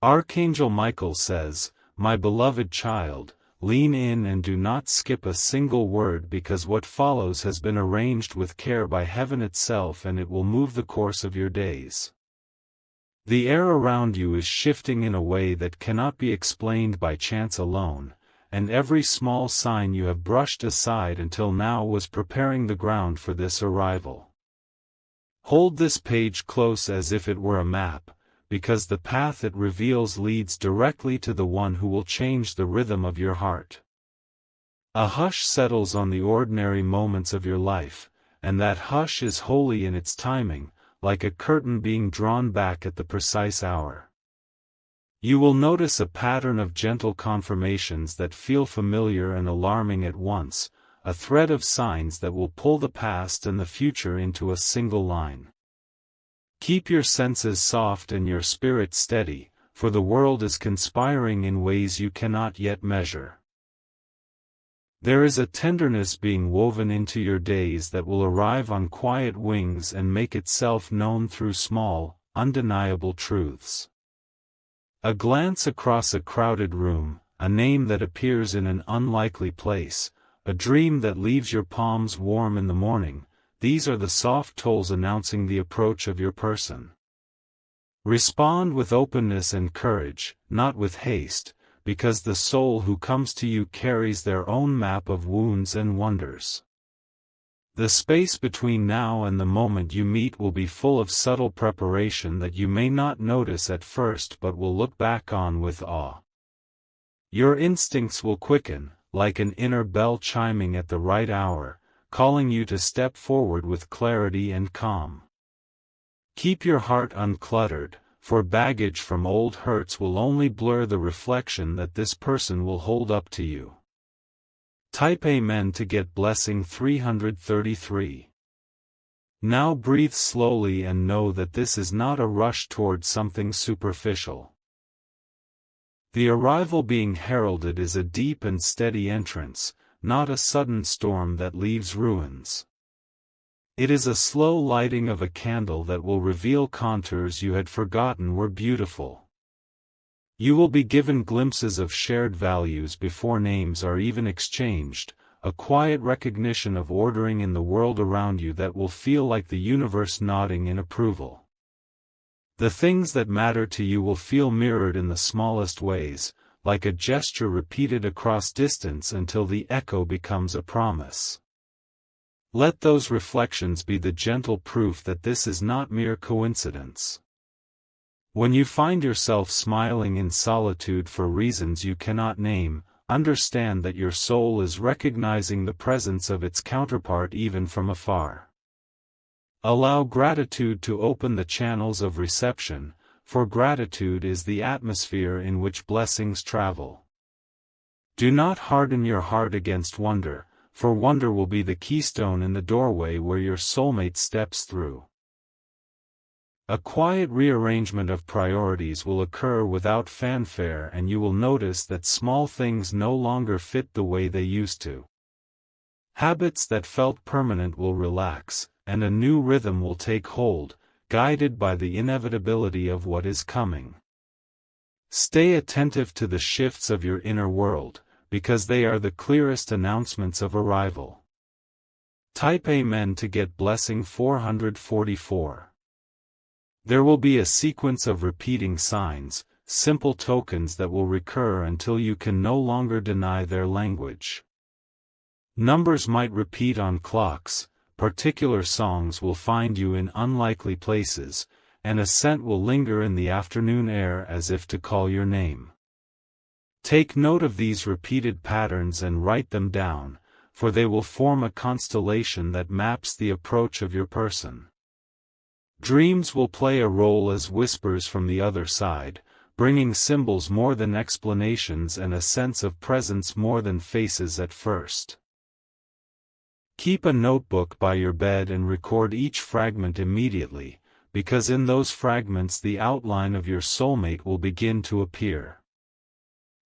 Archangel Michael says, "My beloved child, lean in and do not skip a single word, because what follows has been arranged with care by heaven itself, and it will move the course of your days." The air around you is shifting in a way that cannot be explained by chance alone, and every small sign you have brushed aside until now was preparing the ground for this arrival. Hold this page close as if it were a map, because the path it reveals leads directly to the one who will change the rhythm of your heart. A hush settles on the ordinary moments of your life, and that hush is holy in its timing, like a curtain being drawn back at the precise hour. You will notice a pattern of gentle confirmations that feel familiar and alarming at once, a thread of signs that will pull the past and the future into a single line. Keep your senses soft and your spirit steady, for the world is conspiring in ways you cannot yet measure. There is a tenderness being woven into your days that will arrive on quiet wings and make itself known through small, undeniable truths. A glance across a crowded room, a name that appears in an unlikely place, a dream that leaves your palms warm in the morning, these are the soft tolls announcing the approach of your person. Respond with openness and courage, not with haste, because the soul who comes to you carries their own map of wounds and wonders. The space between now and the moment you meet will be full of subtle preparation that you may not notice at first but will look back on with awe. Your instincts will quicken, like an inner bell chiming at the right hour, calling you to step forward with clarity and calm. Keep your heart uncluttered, for baggage from old hurts will only blur the reflection that this person will hold up to you. Type Amen to get blessing 333. Now breathe slowly and know that this is not a rush toward something superficial. The arrival being heralded is a deep and steady entrance, not a sudden storm that leaves ruins. It is a slow lighting of a candle that will reveal contours you had forgotten were beautiful. You will be given glimpses of shared values before names are even exchanged, a quiet recognition of ordering in the world around you that will feel like the universe nodding in approval. The things that matter to you will feel mirrored in the smallest ways, like a gesture repeated across distance until the echo becomes a promise. Let those reflections be the gentle proof that this is not mere coincidence. When you find yourself smiling in solitude for reasons you cannot name, understand that your soul is recognizing the presence of its counterpart even from afar. Allow gratitude to open the channels of reception, for gratitude is the atmosphere in which blessings travel. Do not harden your heart against wonder, for wonder will be the keystone in the doorway where your soulmate steps through. A quiet rearrangement of priorities will occur without fanfare, and you will notice that small things no longer fit the way they used to. Habits that felt permanent will relax, and a new rhythm will take hold, guided by the inevitability of what is coming. Stay attentive to the shifts of your inner world, because they are the clearest announcements of arrival. Type Amen to get blessing 444. There will be a sequence of repeating signs, simple tokens that will recur until you can no longer deny their language. Numbers might repeat on clocks, particular songs will find you in unlikely places, and a scent will linger in the afternoon air as if to call your name. Take note of these repeated patterns and write them down, for they will form a constellation that maps the approach of your person. Dreams will play a role as whispers from the other side, bringing symbols more than explanations and a sense of presence more than faces at first. Keep a notebook by your bed and record each fragment immediately, because in those fragments the outline of your soulmate will begin to appear.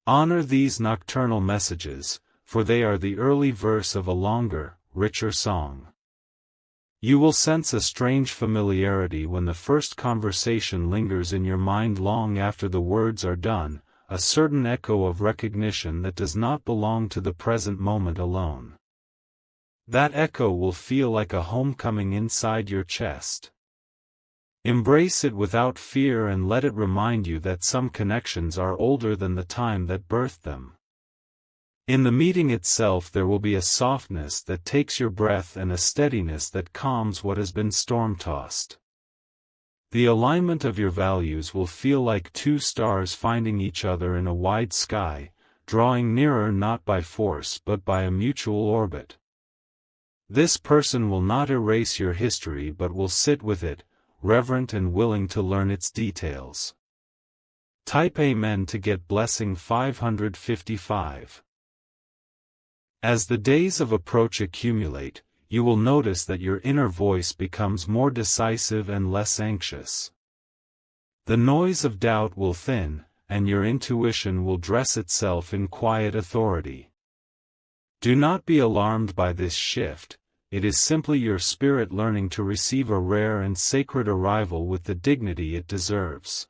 Honor these nocturnal messages, for they are the early verse of a longer, richer song. You will sense a strange familiarity when the first conversation lingers in your mind long after the words are done, a certain echo of recognition that does not belong to the present moment alone. That echo will feel like a homecoming inside your chest. Embrace it without fear and let it remind you that some connections are older than the time that birthed them. In the meeting itself there will be a softness that takes your breath and a steadiness that calms what has been storm-tossed. The alignment of your values will feel like two stars finding each other in a wide sky, drawing nearer not by force but by a mutual orbit. This person will not erase your history but will sit with it, reverent and willing to learn its details. Type Amen to get blessing 555. As the days of approach accumulate, you will notice that your inner voice becomes more decisive and less anxious. The noise of doubt will thin, and your intuition will dress itself in quiet authority. Do not be alarmed by this shift, it is simply your spirit learning to receive a rare and sacred arrival with the dignity it deserves.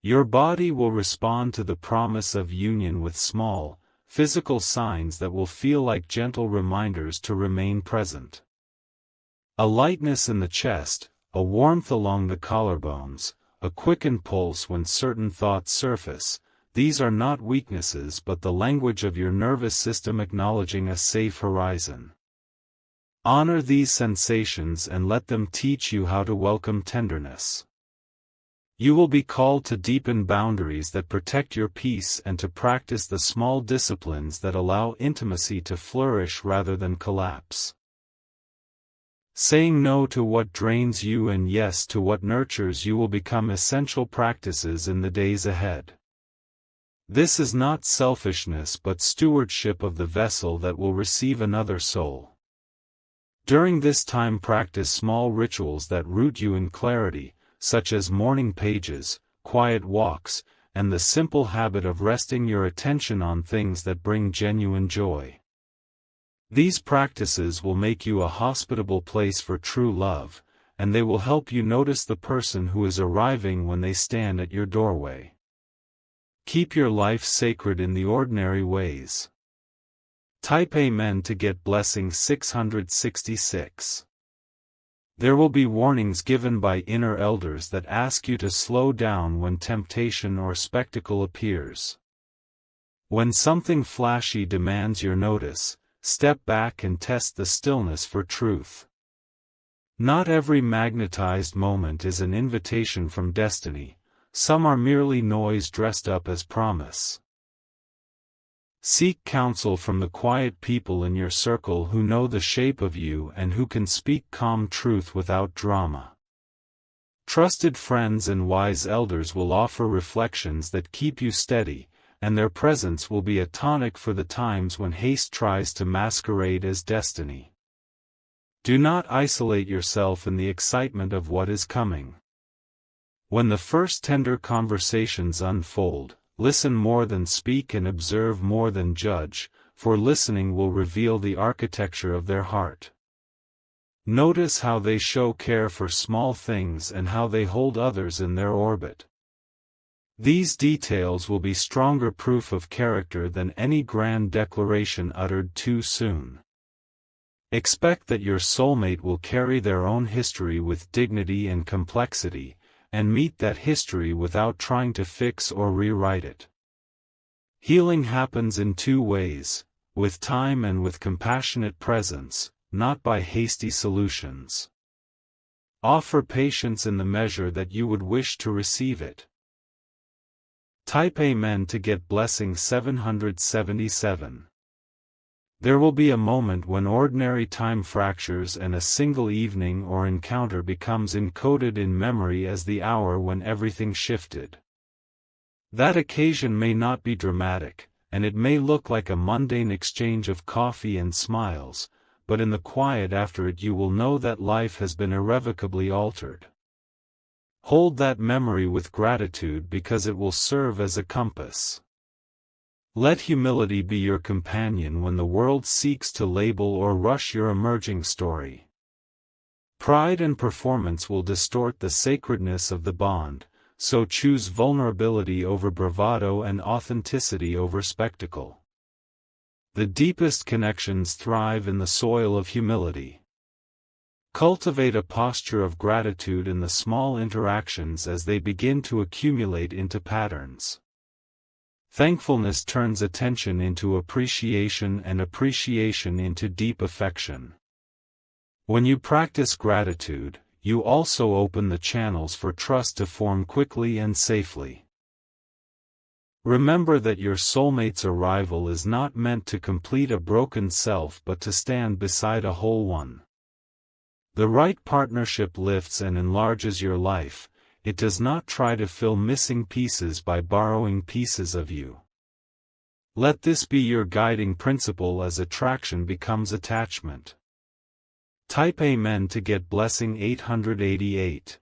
Your body will respond to the promise of union with small, physical signs that will feel like gentle reminders to remain present. A lightness in the chest, a warmth along the collarbones, a quickened pulse when certain thoughts surface, these are not weaknesses but the language of your nervous system acknowledging a safe horizon. Honor these sensations and let them teach you how to welcome tenderness. You will be called to deepen boundaries that protect your peace and to practice the small disciplines that allow intimacy to flourish rather than collapse. Saying no to what drains you and yes to what nurtures you will become essential practices in the days ahead. This is not selfishness but stewardship of the vessel that will receive another soul. During this time practice small rituals that root you in clarity, such as morning pages, quiet walks, and the simple habit of resting your attention on things that bring genuine joy. These practices will make you a hospitable place for true love, and they will help you notice the person who is arriving when they stand at your doorway. Keep your life sacred in the ordinary ways. Type Amen to get blessing 666. There will be warnings given by inner elders that ask you to slow down when temptation or spectacle appears. When something flashy demands your notice, step back and test the stillness for truth. Not every magnetized moment is an invitation from destiny, some are merely noise dressed up as promise. Seek counsel from the quiet people in your circle who know the shape of you and who can speak calm truth without drama. Trusted friends and wise elders will offer reflections that keep you steady, and their presence will be a tonic for the times when haste tries to masquerade as destiny. Do not isolate yourself in the excitement of what is coming. When the first tender conversations unfold, listen more than speak and observe more than judge, for listening will reveal the architecture of their heart. Notice how they show care for small things and how they hold others in their orbit. These details will be stronger proof of character than any grand declaration uttered too soon. Expect that your soulmate will carry their own history with dignity and complexity, and meet that history without trying to fix or rewrite it. Healing happens in two ways, with time and with compassionate presence, not by hasty solutions. Offer patience in the measure that you would wish to receive it. Type Amen to get blessing 777. There will be a moment when ordinary time fractures and a single evening or encounter becomes encoded in memory as the hour when everything shifted. That occasion may not be dramatic, and it may look like a mundane exchange of coffee and smiles, but in the quiet after it you will know that life has been irrevocably altered. Hold that memory with gratitude because it will serve as a compass. Let humility be your companion when the world seeks to label or rush your emerging story. Pride and performance will distort the sacredness of the bond, so choose vulnerability over bravado and authenticity over spectacle. The deepest connections thrive in the soil of humility. Cultivate a posture of gratitude in the small interactions as they begin to accumulate into patterns. Thankfulness turns attention into appreciation and appreciation into deep affection. When you practice gratitude, you also open the channels for trust to form quickly and safely. Remember that your soulmate's arrival is not meant to complete a broken self but to stand beside a whole one. The right partnership lifts and enlarges your life. It does not try to fill missing pieces by borrowing pieces of you. Let this be your guiding principle as attraction becomes attachment. Type Amen to get blessing 888.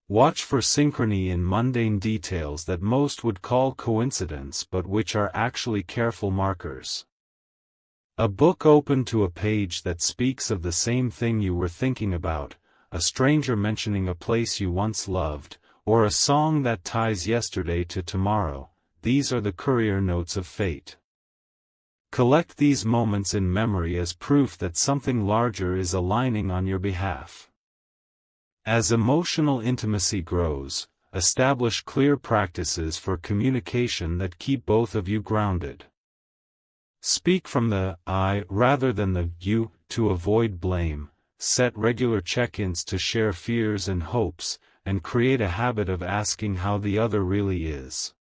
Watch for synchrony in mundane details that most would call coincidence but which are actually careful markers. A book open to a page that speaks of the same thing you were thinking about, a stranger mentioning a place you once loved, or a song that ties yesterday to tomorrow. These are the courier notes of fate. Collect these moments in memory as proof that something larger is aligning on your behalf. As emotional intimacy grows, establish clear practices for communication that keep both of you grounded. Speak from the I rather than the you to avoid blame. Set regular check-ins to share fears and hopes, and create a habit of asking how the other really is.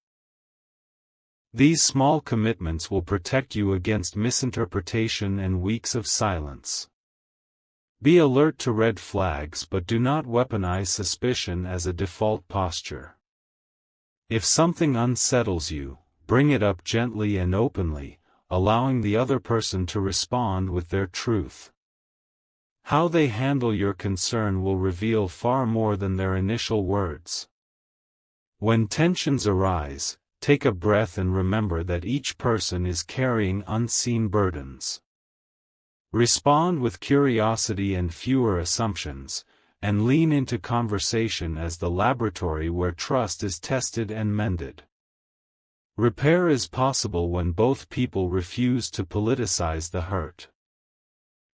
These small commitments will protect you against misinterpretation and weeks of silence. Be alert to red flags but do not weaponize suspicion as a default posture. If something unsettles you, bring it up gently and openly, allowing the other person to respond with their truth. How they handle your concern will reveal far more than their initial words. When tensions arise, take a breath and remember that each person is carrying unseen burdens. Respond with curiosity and fewer assumptions, and lean into conversation as the laboratory where trust is tested and mended. Repair is possible when both people refuse to politicize the hurt.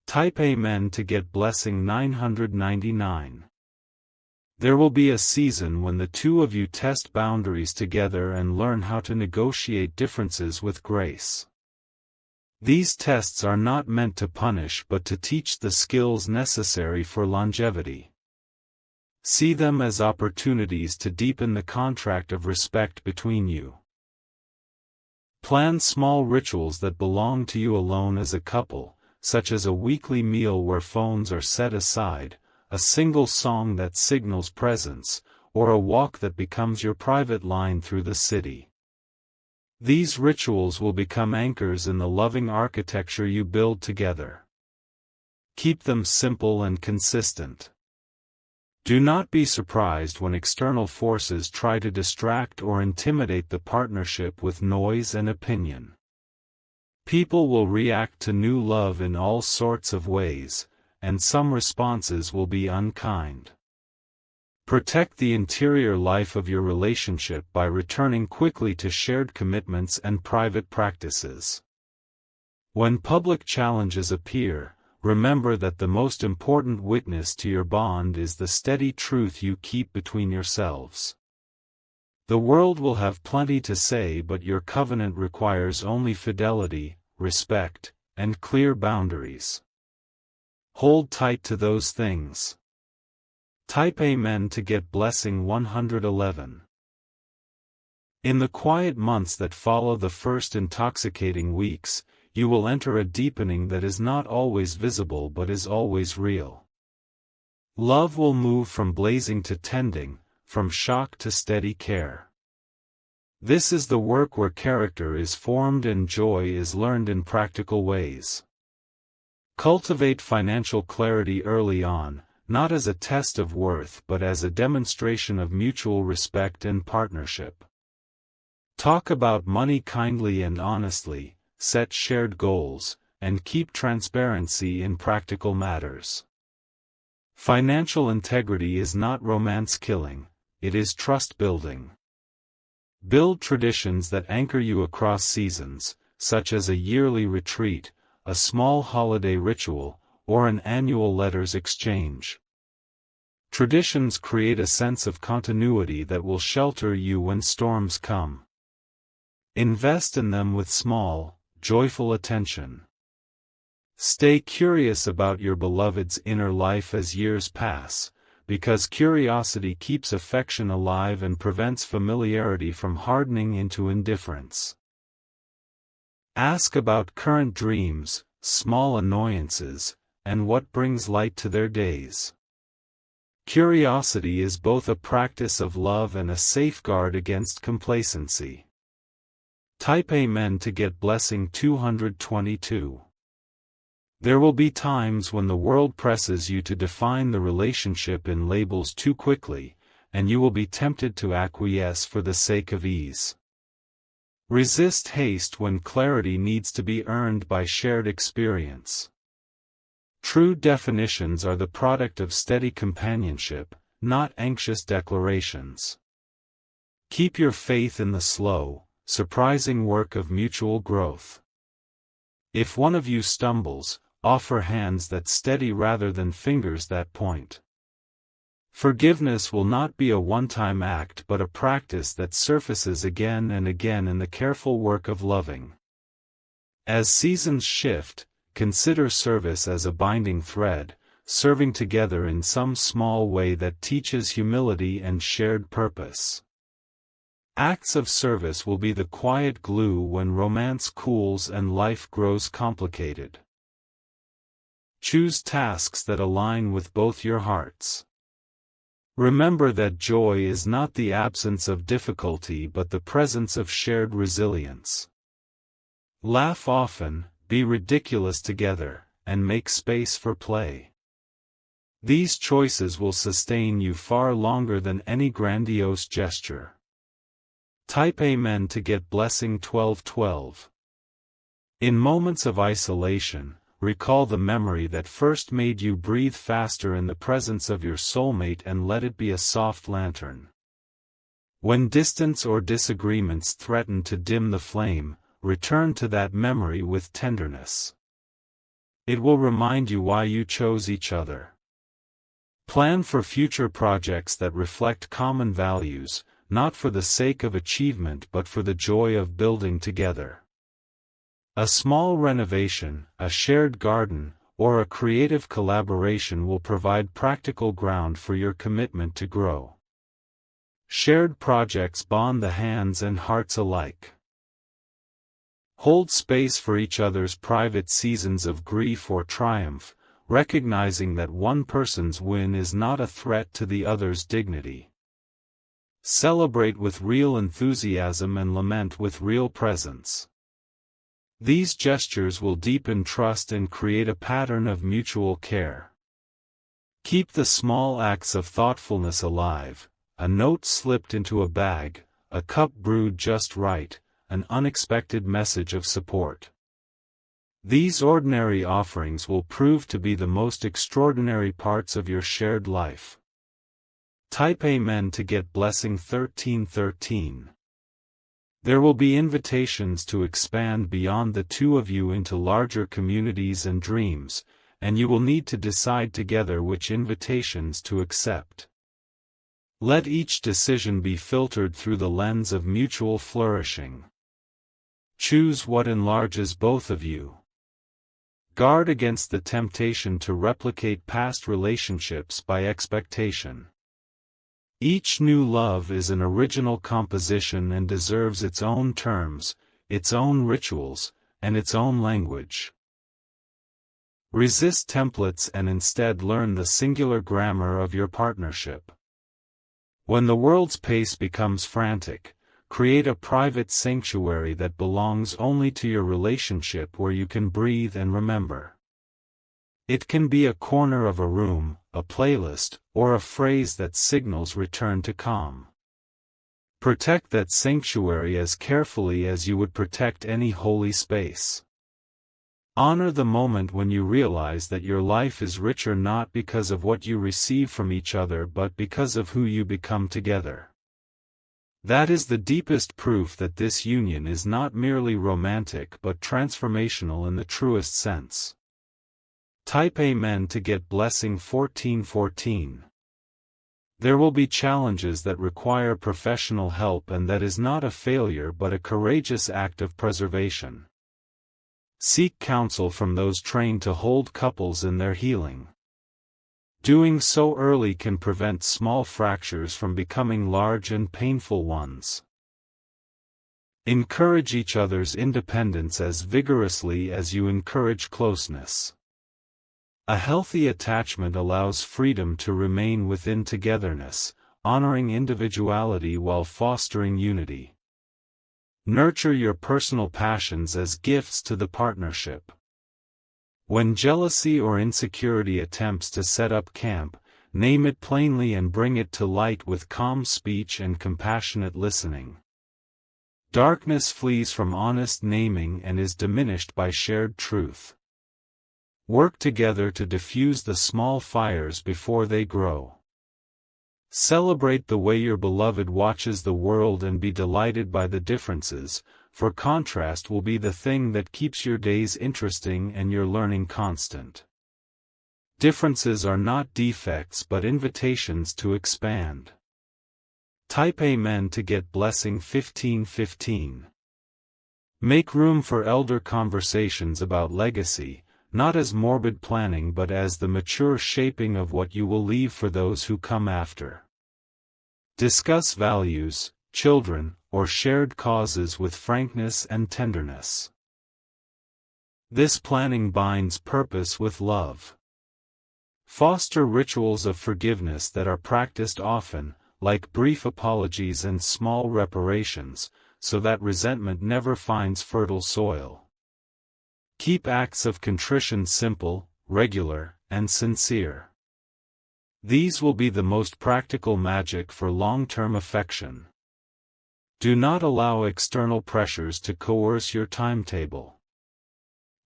Type Amen to get blessing 999. There will be a season when the two of you test boundaries together and learn how to negotiate differences with grace. These tests are not meant to punish but to teach the skills necessary for longevity. See them as opportunities to deepen the contract of respect between you. Plan small rituals that belong to you alone as a couple, such as a weekly meal where phones are set aside, a single song that signals presence, or a walk that becomes your private line through the city. These rituals will become anchors in the loving architecture you build together. Keep them simple and consistent. Do not be surprised when external forces try to distract or intimidate the partnership with noise and opinion. People will react to new love in all sorts of ways, and some responses will be unkind. Protect the interior life of your relationship by returning quickly to shared commitments and private practices. When public challenges appear, remember that the most important witness to your bond is the steady truth you keep between yourselves. The world will have plenty to say, but your covenant requires only fidelity, respect, and clear boundaries. Hold tight to those things. Type Amen to get blessing 111. In the quiet months that follow the first intoxicating weeks, you will enter a deepening that is not always visible but is always real. Love will move from blazing to tending, from shock to steady care. This is the work where character is formed and joy is learned in practical ways. Cultivate financial clarity early on, not as a test of worth but as a demonstration of mutual respect and partnership. Talk about money kindly and honestly, set shared goals, and keep transparency in practical matters. Financial integrity is not romance killing, it is trust building. Build traditions that anchor you across seasons, such as a yearly retreat, a small holiday ritual, or an annual letters exchange. Traditions create a sense of continuity that will shelter you when storms come. Invest in them with small, joyful attention. Stay curious about your beloved's inner life as years pass, because curiosity keeps affection alive and prevents familiarity from hardening into indifference. Ask about current dreams, small annoyances, and what brings light to their days. Curiosity is both a practice of love and a safeguard against complacency. Type Amen to get blessing 222. There will be times when the world presses you to define the relationship in labels too quickly, and you will be tempted to acquiesce for the sake of ease. Resist haste when clarity needs to be earned by shared experience. True definitions are the product of steady companionship, not anxious declarations. Keep your faith in the slow, surprising work of mutual growth. If one of you stumbles, offer hands that steady rather than fingers that point. Forgiveness will not be a one-time act but a practice that surfaces again and again in the careful work of loving. As seasons shift, consider service as a binding thread, serving together in some small way that teaches humility and shared purpose. Acts of service will be the quiet glue when romance cools and life grows complicated. Choose tasks that align with both your hearts. Remember that joy is not the absence of difficulty but the presence of shared resilience. Laugh often, be ridiculous together, and make space for play. These choices will sustain you far longer than any grandiose gesture. Type Amen to get blessing 1212. In moments of isolation, recall the memory that first made you breathe faster in the presence of your soulmate and let it be a soft lantern. When distance or disagreements threaten to dim the flame, return to that memory with tenderness. It will remind you why you chose each other. Plan for future projects that reflect common values, not for the sake of achievement but for the joy of building together. A small renovation, a shared garden, or a creative collaboration will provide practical ground for your commitment to grow. Shared projects bond the hands and hearts alike. Hold space for each other's private seasons of grief or triumph, recognizing that one person's win is not a threat to the other's dignity. Celebrate with real enthusiasm and lament with real presence. These gestures will deepen trust and create a pattern of mutual care. Keep the small acts of thoughtfulness alive, a note slipped into a bag, a cup brewed just right, an unexpected message of support. These ordinary offerings will prove to be the most extraordinary parts of your shared life. Type Amen to get blessing 1313. There will be invitations to expand beyond the two of you into larger communities and dreams, and you will need to decide together which invitations to accept. Let each decision be filtered through the lens of mutual flourishing. Choose what enlarges both of you. Guard against the temptation to replicate past relationships by expectation. Each new love is an original composition and deserves its own terms, its own rituals, and its own language. Resist templates and instead learn the singular grammar of your partnership. When the world's pace becomes frantic, create a private sanctuary that belongs only to your relationship where you can breathe and remember. It can be a corner of a room, a playlist, or a phrase that signals return to calm. Protect that sanctuary as carefully as you would protect any holy space. Honor the moment when you realize that your life is richer not because of what you receive from each other but because of who you become together. That is the deepest proof that this union is not merely romantic but transformational in the truest sense. Type Amen to get blessing 1414. There will be challenges that require professional help, and that is not a failure but a courageous act of preservation. Seek counsel from those trained to hold couples in their healing. Doing so early can prevent small fractures from becoming large and painful ones. Encourage each other's independence as vigorously as you encourage closeness. A healthy attachment allows freedom to remain within togetherness, honoring individuality while fostering unity. Nurture your personal passions as gifts to the partnership. When jealousy or insecurity attempts to set up camp, name it plainly and bring it to light with calm speech and compassionate listening. Darkness flees from honest naming and is diminished by shared truth. Work together to diffuse the small fires before they grow. Celebrate the way your beloved watches the world and be delighted by the differences, for contrast will be the thing that keeps your days interesting and your learning constant. Differences are not defects but invitations to expand. Type Amen to get blessing 1515. Make room for elder conversations about legacy, not as morbid planning but as the mature shaping of what you will leave for those who come after. Discuss values, children, or shared causes with frankness and tenderness. This planning binds purpose with love. Foster rituals of forgiveness that are practiced often, like brief apologies and small reparations, so that resentment never finds fertile soil. Keep acts of contrition simple, regular, and sincere. These will be the most practical magic for long-term affection. Do not allow external pressures to coerce your timetable.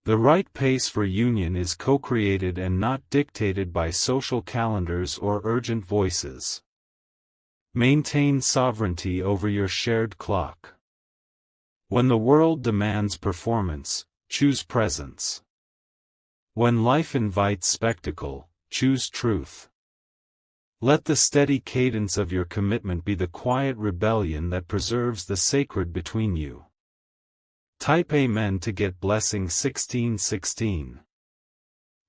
The right pace for union is co-created and not dictated by social calendars or urgent voices. Maintain sovereignty over your shared clock. When the world demands performance, choose presence. When life invites spectacle, choose truth. Let the steady cadence of your commitment be the quiet rebellion that preserves the sacred between you. Type Amen to get blessing 1616.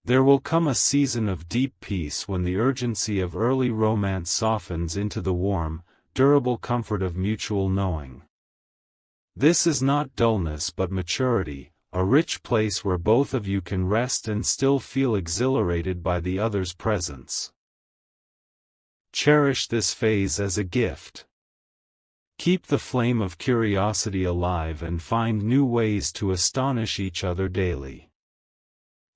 There will come a season of deep peace when the urgency of early romance softens into the warm, durable comfort of mutual knowing. This is not dullness but maturity, a rich place where both of you can rest and still feel exhilarated by the other's presence. Cherish this phase as a gift. Keep the flame of curiosity alive and find new ways to astonish each other daily.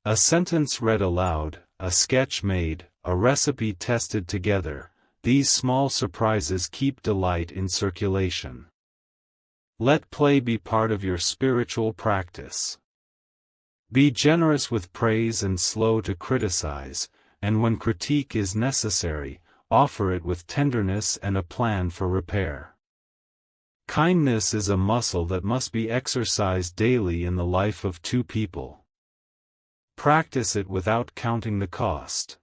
A sentence read aloud, a sketch made, a recipe tested together, these small surprises keep delight in circulation. Let play be part of your spiritual practice. Be generous with praise and slow to criticize, and when critique is necessary, offer it with tenderness and a plan for repair. Kindness is a muscle that must be exercised daily in the life of two people. Practice it without counting the cost.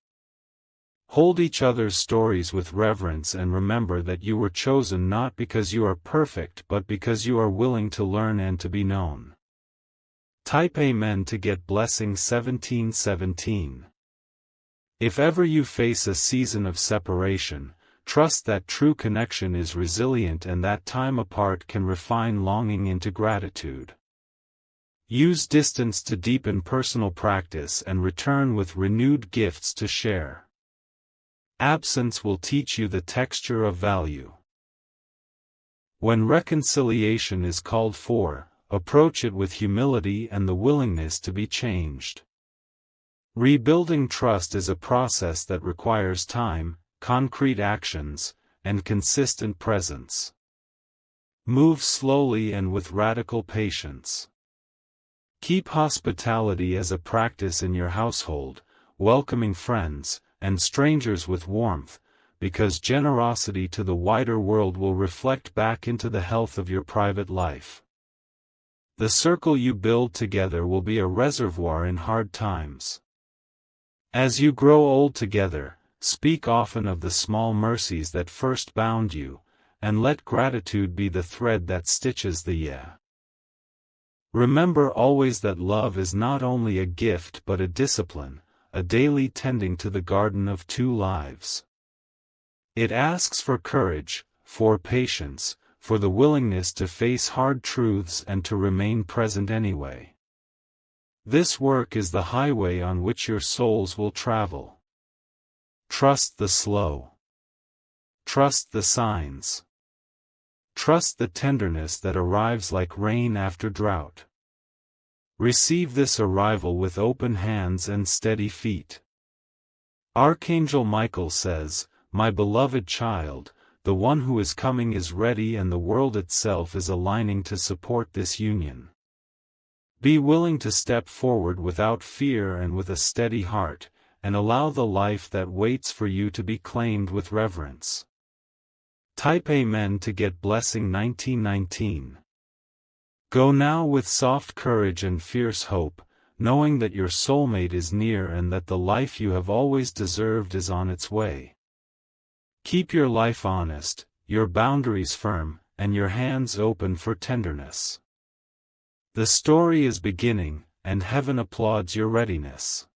Hold each other's stories with reverence and remember that you were chosen not because you are perfect but because you are willing to learn and to be known. Type Amen to get blessing 1717. If ever you face a season of separation, trust that true connection is resilient and that time apart can refine longing into gratitude. Use distance to deepen personal practice and return with renewed gifts to share. Absence will teach you the texture of value. When reconciliation is called for, approach it with humility and the willingness to be changed. Rebuilding trust is a process that requires time, concrete actions, and consistent presence. Move slowly and with radical patience. Keep hospitality as a practice in your household, welcoming friends and strangers with warmth, because generosity to the wider world will reflect back into the health of your private life. The circle you build together will be a reservoir in hard times. As you grow old together, speak often of the small mercies that first bound you, and let gratitude be the thread that stitches the yeah. Remember always that love is not only a gift but a discipline, a daily tending to the garden of two lives. It asks for courage, for patience, for the willingness to face hard truths and to remain present anyway. This work is the highway on which your souls will travel. Trust the slow. Trust the signs. Trust the tenderness that arrives like rain after drought. Receive this arrival with open hands and steady feet. Archangel Michael says, "My beloved child, the one who is coming is ready and the world itself is aligning to support this union. Be willing to step forward without fear and with a steady heart, and allow the life that waits for you to be claimed with reverence." Type Amen to get blessing 1919. Go now with soft courage and fierce hope, knowing that your soulmate is near and that the life you have always deserved is on its way. Keep your life honest, your boundaries firm, and your hands open for tenderness. The story is beginning, and heaven applauds your readiness.